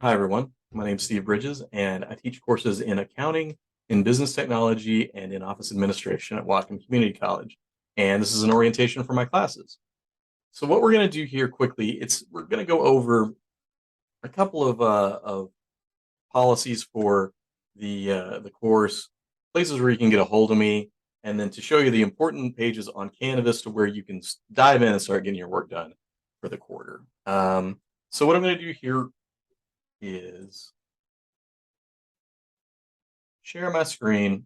Hi, everyone. My name is Steve Bridges, and I teach courses in accounting, in business technology, and in office administration at Whatcom Community College. And this is an orientation for my classes. So, what we're going to do here quickly, we're going to go over a couple of policies for the course, places where you can get a hold of me, and then to show you the important pages on Canvas to where you can dive in and start getting your work done for the quarter. So, what I'm going to do here is share my screen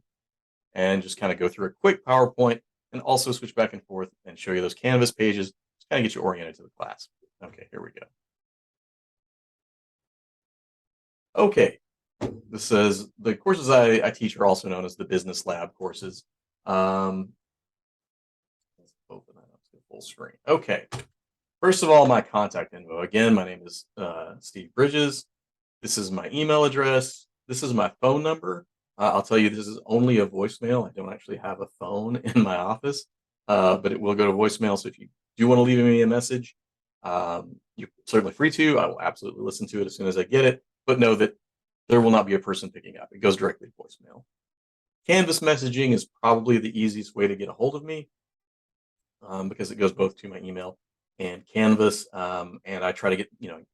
and just kind of go through a quick PowerPoint and also switch back and forth and show you those Canvas pages, just kind of get you oriented to the class. Okay, here we go. Okay, this says the courses I teach are also known as the Business Lab courses. Let's open that up to full screen. Okay, first of all, my contact info. Again, my name is Steve Bridges. This is my email address. This is my phone number. I'll tell you, this is only a voicemail. I don't actually have a phone in my office, but it will go to voicemail. So if you do want to leave me a message, you're certainly free to. I will absolutely listen to it as soon as I get it, but know that there will not be a person picking up. It goes directly to voicemail. Canvas messaging is probably the easiest way to get a hold of me because it goes both to my email and Canvas, and I try to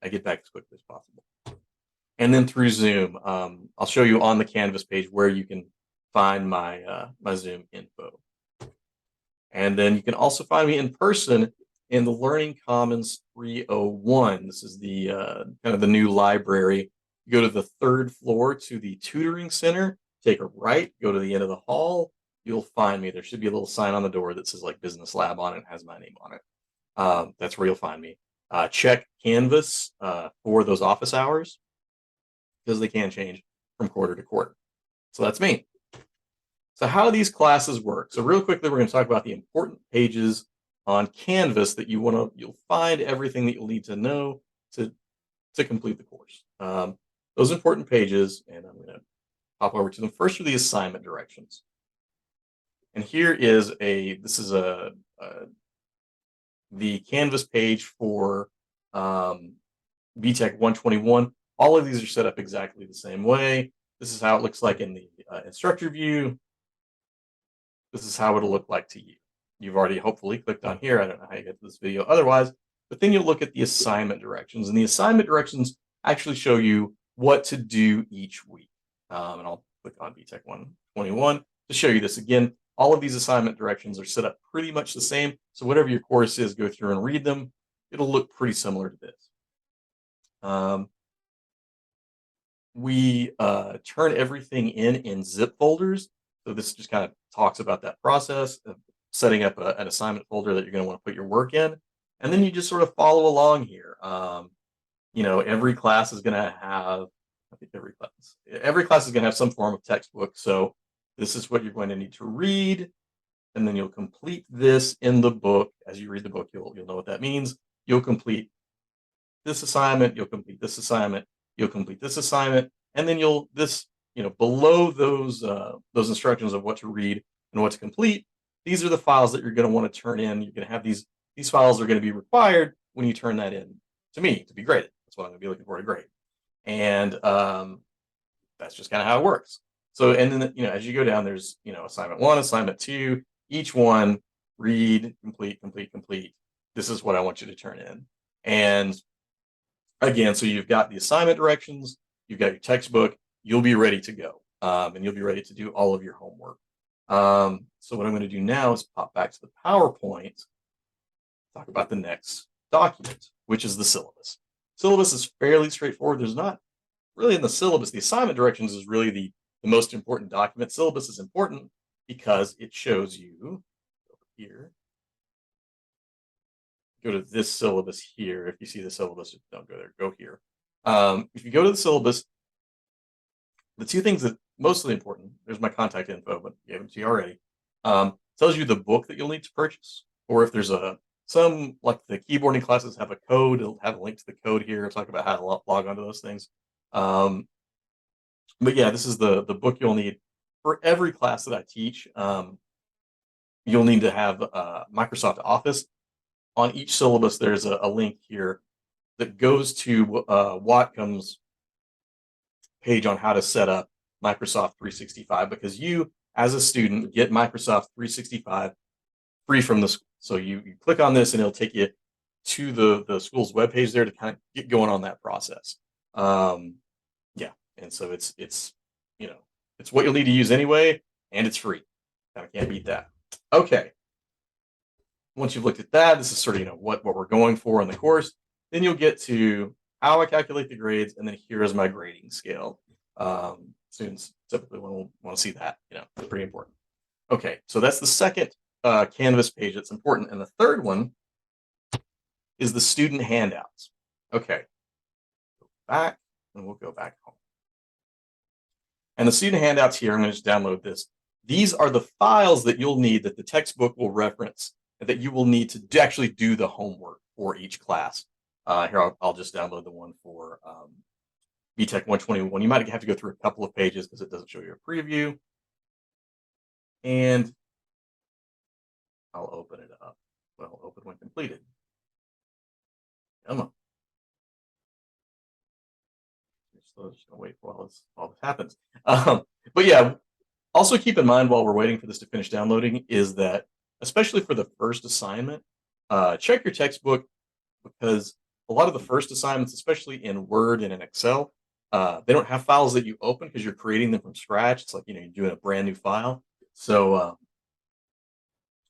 I get back as quickly as possible. And then through Zoom, I'll show you on the Canvas page where you can find my Zoom info. And then you can also find me in person in the Learning Commons 301. This is the kind of the new library. You go to the third floor to the tutoring center, take a right, go to the end of the hall. You'll find me. There should be a little sign on the door that says like Business Lab on it and has my name on it. That's where you'll find me. Check Canvas for those office hours because they can change from quarter to quarter. So that's me. So how do these classes work? So real quickly, we're going to talk about the important pages on Canvas that you'll find everything that you'll need to know to complete the course. Those important pages, and I'm going to pop over to them. First are the assignment directions. And here is this is the Canvas page for BTEC 121. All of these are set up exactly the same way. This is how it looks like in the instructor view. This is how it'll look like to you. You've already hopefully clicked on here. I don't know how you get to this video otherwise, but then you'll look at the assignment directions, and the assignment directions actually show you what to do each week. And I'll click on BTEC 121 to show you this again. All of these assignment directions are set up pretty much the same. So whatever your course is, go through and read them. It'll look pretty similar to this. We turn everything in zip folders. So this just kind of talks about that process of setting up an assignment folder that you're going to want to put your work in. And then you just sort of follow along here. Every class is going to have, I think every class is going to have some form of textbook. So this is what you're going to need to read. And then you'll complete this in the book. As you read the book, you'll know what that means. You'll complete this assignment, you'll complete this assignment, you'll complete this assignment, and then below those instructions of what to read and what to complete, these are the files that you're going to want to turn in. You're going to have these files are going to be required when you turn that in to me to be graded. That's what I'm going to be looking for to grade. And that's just kind of how it works. So, and then, as you go down, there's, assignment 1, assignment 2, each one, read, complete, complete, complete. This is what I want you to turn in. And again, so you've got the assignment directions, you've got your textbook, you'll be ready to go. And you'll be ready to do all of your homework. So what I'm going to do now is pop back to the PowerPoint, talk about the next document, which is the syllabus. Syllabus is fairly straightforward. There's not really in the syllabus. The assignment directions is really the most important document. Syllabus is important because it shows you over here. Go to this syllabus here. If you see the syllabus, don't go there, go here. If you go to the syllabus, the two things that mostly important, there's my contact info, but I gave it to you already. Tells you the book that you'll need to purchase, or if there's some like the keyboarding classes have a code, it'll have a link to the code here. I'll talk about how to log onto those things. But yeah, this is the book you'll need for every class that I teach. You'll need to have Microsoft Office. On each syllabus, there's a link here that goes to Whatcom's page on how to set up Microsoft 365, because you, as a student, get Microsoft 365 free from the school. So you click on this and it'll take you to the school's webpage there to kind of get going on that process. Yeah, and so it's it's what you'll need to use anyway, and it's free. Kind of can't beat that. Okay. Once you've looked at that, this is sort of what we're going for in the course. Then you'll get to how I calculate the grades, and then here is my grading scale. Students typically want to see that. It's pretty important. Okay, so that's the second Canvas page that's important, and the third one is the student handouts. Okay, go back, and we'll go back home. And the student handouts here, I'm going to just download this. These are the files that you'll need, that the textbook will reference, and that you will need to actually do the homework for each class. Here, I'll just download the one for BTEC 121. You might have to go through a couple of pages because it doesn't show you a preview. And I'll open it up. Well, open when completed. Come on. Just gonna wait for all this happens. But yeah, also keep in mind while we're waiting for this to finish downloading is that, especially for the first assignment, check your textbook, because a lot of the first assignments, especially in Word and in Excel, they don't have files that you open because you're creating them from scratch. It's like you're doing a brand new file. So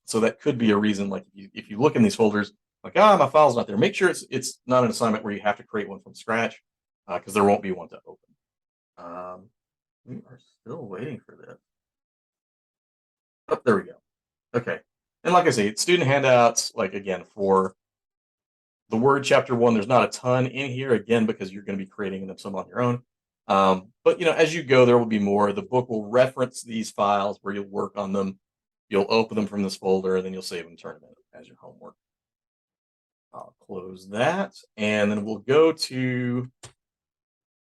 so that could be a reason. Like if you look in these folders, like my file's not there, make sure it's not an assignment where you have to create one from scratch, because there won't be one to open. We are still waiting for this. Oh, there we go. Okay. And like I say, student handouts, like again, for the Word chapter 1, there's not a ton in here, again, because you're going to be creating them some on your own. But as you go, there will be more. The book will reference these files where you'll work on them. You'll open them from this folder, and then you'll save them, turn them in as your homework. I'll close that, and then we'll go to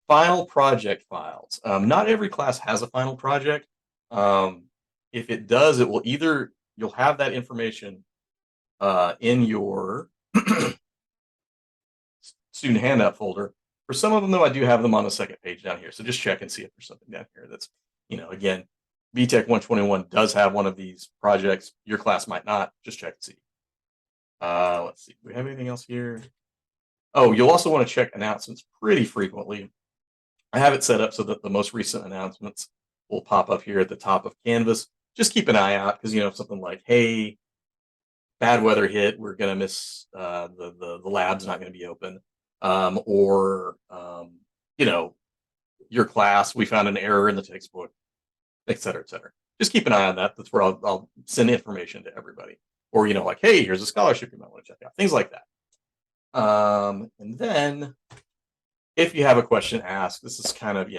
final project files. Not every class has a final project. If it does, it will either, you'll have that information in your student handout folder. For some of them, though, I do have them on the second page down here. So just check and see if there's something down here that's, again, BTEC 121 does have one of these projects. Your class might not. Just check and see. Let's see. Do we have anything else here? Oh, you'll also want to check announcements pretty frequently. I have it set up so that the most recent announcements will pop up here at the top of Canvas. Just keep an eye out, because something like, hey, bad weather hit, we're going to miss the lab's not going to be open, or your class, we found an error in the textbook, et cetera, et cetera. Just keep an eye on that. That's where I'll send information to everybody. Or like, hey, here's a scholarship you might want to check out, things like that. And then if you have a question, ask. This is kind of,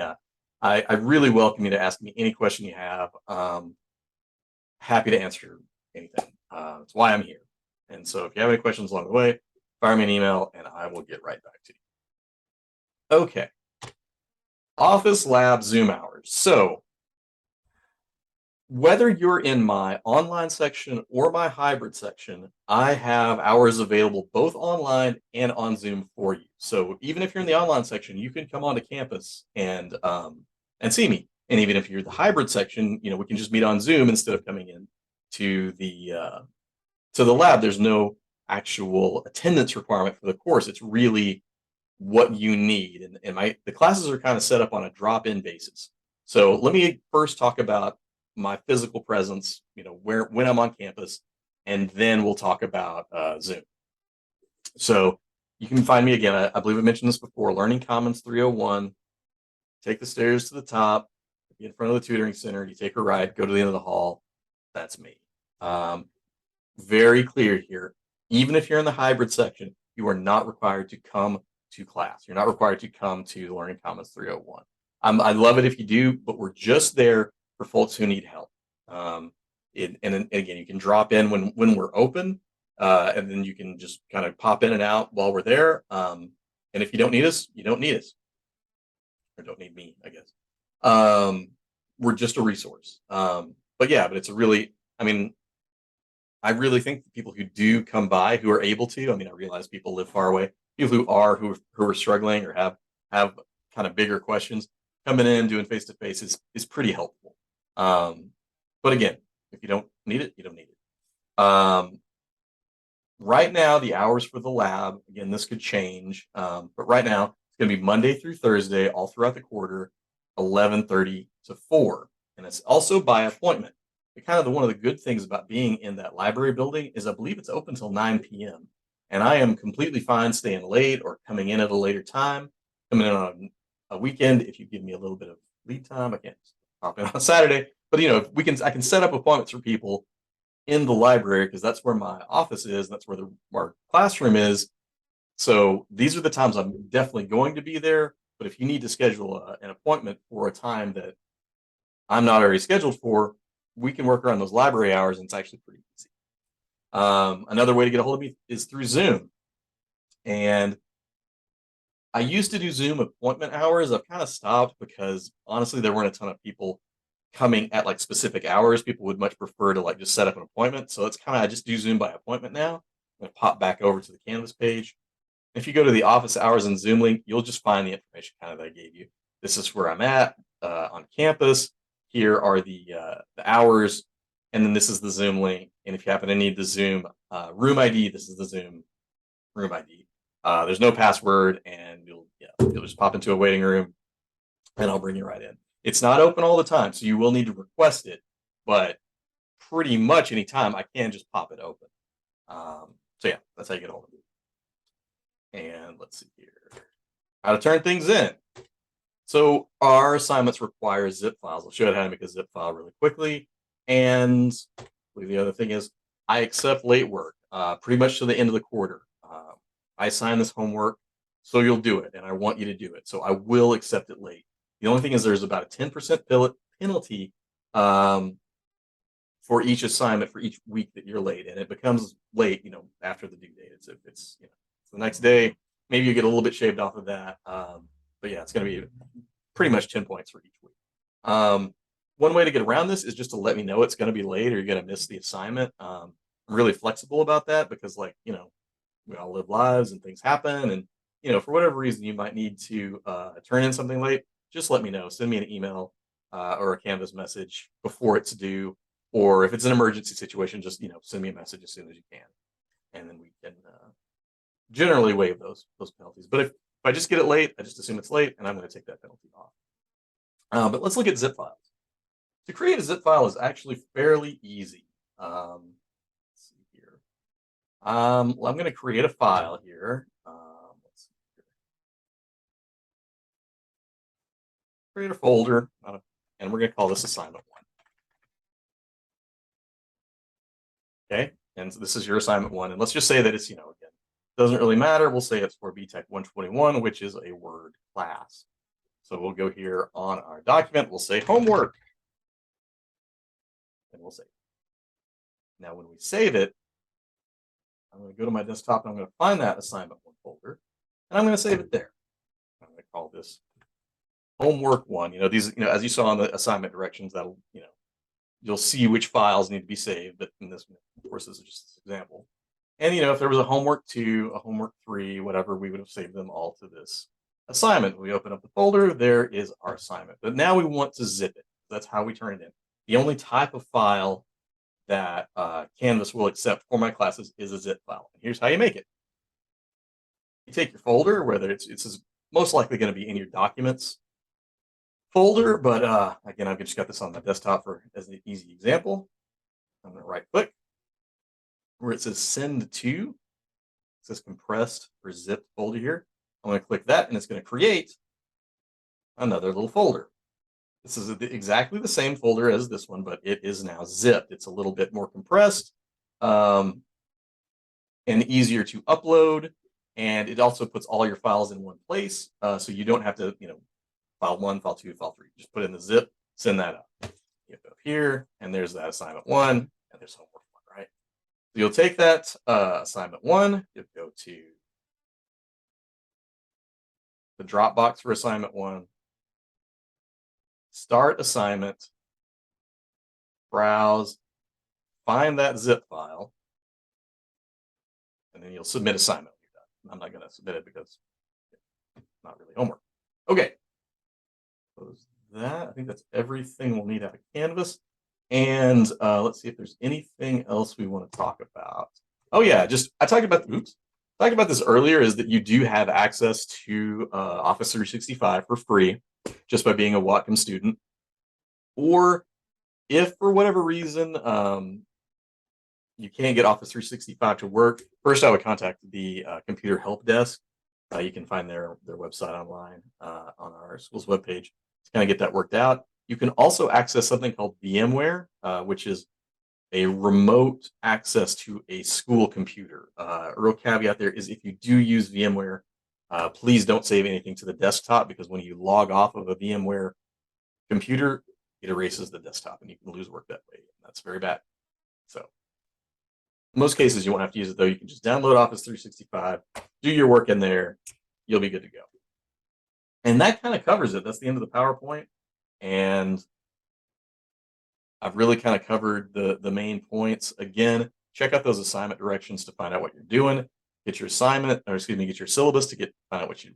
I really welcome you to ask me any question you have. Happy to answer anything. That's why I'm here. And so if you have any questions along the way, fire me an email and I will get right back to you. Okay. Office Lab Zoom hours. So whether you're in my online section or my hybrid section, I have hours available both online and on Zoom for you. So even if you're in the online section, you can come onto campus and see me. And even if you're the hybrid section, we can just meet on Zoom instead of coming in to the lab. There's no actual attendance requirement for the course. It's really what you need. And the classes are kind of set up on a drop-in basis. So let me first talk about my physical presence, when I'm on campus, and then we'll talk about Zoom. So you can find me again. I believe I mentioned this before. Learning Commons 301. Take the stairs to the top, be in front of the tutoring center. You take a right, go to the end of the hall. That's me. Very clear here. Even if you're in the hybrid section, you are not required to come to class. You're not required to come to Learning Commons 301. I love it if you do, but we're just there for folks who need help. And again, you can drop in when we're open, and then you can just kind of pop in and out while we're there. And if you don't need us, you don't need us, or don't need me, I guess. We're just a resource. But it's a really, I really think the people who do come by, who are able to, I realize people live far away, people who are struggling or have kind of bigger questions, coming in, doing face-to-face is pretty helpful. But again, if you don't need it, you don't need it. Right now, the hours for the lab, again, this could change, but right now it's going to be Monday through Thursday, all throughout the quarter, 11:30 to 4, and it's also by appointment. But kind of one of the good things about being in that library building is I believe it's open till 9 p.m. And I am completely fine staying late or coming in at a later time, coming in on a weekend if you give me a little bit of lead time. I can't pop in on Saturday, but I can set up appointments for people in the library because that's where my office is. That's where our classroom is. So these are the times I'm definitely going to be there. But if you need to schedule an appointment for a time that I'm not already scheduled for, we can work around those library hours, and it's actually pretty easy. Another way to get a hold of me is through Zoom. And I used to do Zoom appointment hours. I've kind of stopped because honestly, there weren't a ton of people coming at like specific hours. People would much prefer to like just set up an appointment. So it's kind of, I just do Zoom by appointment now. I'm going to pop back over to the Canvas page. If you go to the office hours and Zoom link, you'll just find the information kind of that I gave you. This is where I'm at on campus. Here are the hours, and then this is the Zoom link. And if you happen to need the Zoom room ID, this is the Zoom room ID. There's no password, and you'll just pop into a waiting room, and I'll bring you right in. It's not open all the time, so you will need to request it, but pretty much any time I can just pop it open. So yeah, that's how you get a hold of me. And let's see here, how to turn things in. So our assignments require zip files. I'll show you how to make a zip file really quickly. And the other thing is I accept late work pretty much to the end of the quarter. I assign this homework, so you'll do it, and I want you to do it. So I will accept it late. The only thing is there's about a 10% penalty for each assignment for each week that you're late, and it becomes late, after the due date. It's the next day. Maybe you get a little bit shaved off of that, but yeah, it's going to be pretty much 10 points for each week. One way to get around this is just to let me know it's going to be late or you're going to miss the assignment. I'm really flexible about that because, we all live lives and things happen, and for whatever reason you might need to turn in something late. Just let me know. Send me an email or a Canvas message before it's due, or if it's an emergency situation, just send me a message as soon as you can, and then we can generally waive those penalties. But if I just get it late, I just assume it's late, and I'm going to take that penalty off. But let's look at zip files. To create a zip file is actually fairly easy. Let's see here. I'm going to create a file here. Let's see here. Create a folder, and we're going to call this assignment 1. Okay, and so this is your assignment 1, and let's just say that it's again, doesn't really matter. We'll say it's for BTech 121, which is a Word class. So we'll go here on our document. We'll say homework, and we'll save it. Now, when we save it, I'm going to go to my desktop, and I'm going to find that assignment 1 folder, and I'm going to save it there. I'm going to call this homework 1. These, as you saw in the assignment directions, that'll, you'll see which files need to be saved. But in this, of course, this is just an example. And, if there was a homework 2, a homework 3, whatever, we would have saved them all to this assignment. We open up the folder, there is our assignment. But now we want to zip it. That's how we turn it in. The only type of file that Canvas will accept for my classes is a zip file. And here's how you make it. You take your folder, whether it's most likely going to be in your documents folder, but again, I've just got this on my desktop as an easy example. I'm going to right click where it says send to. It says compressed or zipped folder here. I'm going to click that, and it's going to create another little folder. This is exactly the same folder as this one, but it is now zipped. It's a little bit more compressed and easier to upload. And it also puts all your files in one place. So you don't have to, file 1, file 2, file 3. Just put in the zip, send that up. You go here, and there's that assignment 1, and there's homework 1, right? So you'll take that assignment 1, you'll go to the Dropbox for assignment 1, start assignment, browse, find that zip file, and then you'll submit assignment when you're done. I'm not going to submit it because it's not really homework. Okay. Close that, I think that's everything we'll need out of Canvas. And let's see if there's anything else we want to talk about. Oh yeah, just I talked about this earlier. Is that you do have access to Office 365 for free just by being a Whatcom student, or if for whatever reason you can't get Office 365 to work, first I would contact the computer help desk. You can find their website online on our school's webpage to kind of get that worked out. You can also access something called VMware, which is a remote access to a school computer. A real caveat there is if you do use VMware, please don't save anything to the desktop, because when you log off of a VMware computer, it erases the desktop and you can lose work that way. That's very bad. So in most cases, you won't have to use it though. You can just download Office 365, do your work in there, you'll be good to go. And that kind of covers it. That's the end of the PowerPoint. And I've really kind of covered the main points. Again, check out those assignment directions to find out what you're doing. Get your assignment, or excuse me, get your syllabus to find out what your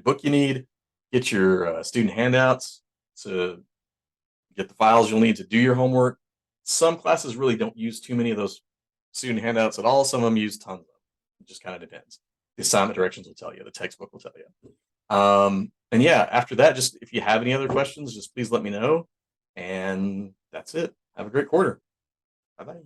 book you need. Get your student handouts to get the files you'll need to do your homework. Some classes really don't use too many of those student handouts at all. Some of them use tons of them. It just kind of depends. The assignment directions will tell you. The textbook will tell you. And yeah, after that, just if you have any other questions, just please let me know. And that's it. Have a great quarter. Bye-bye.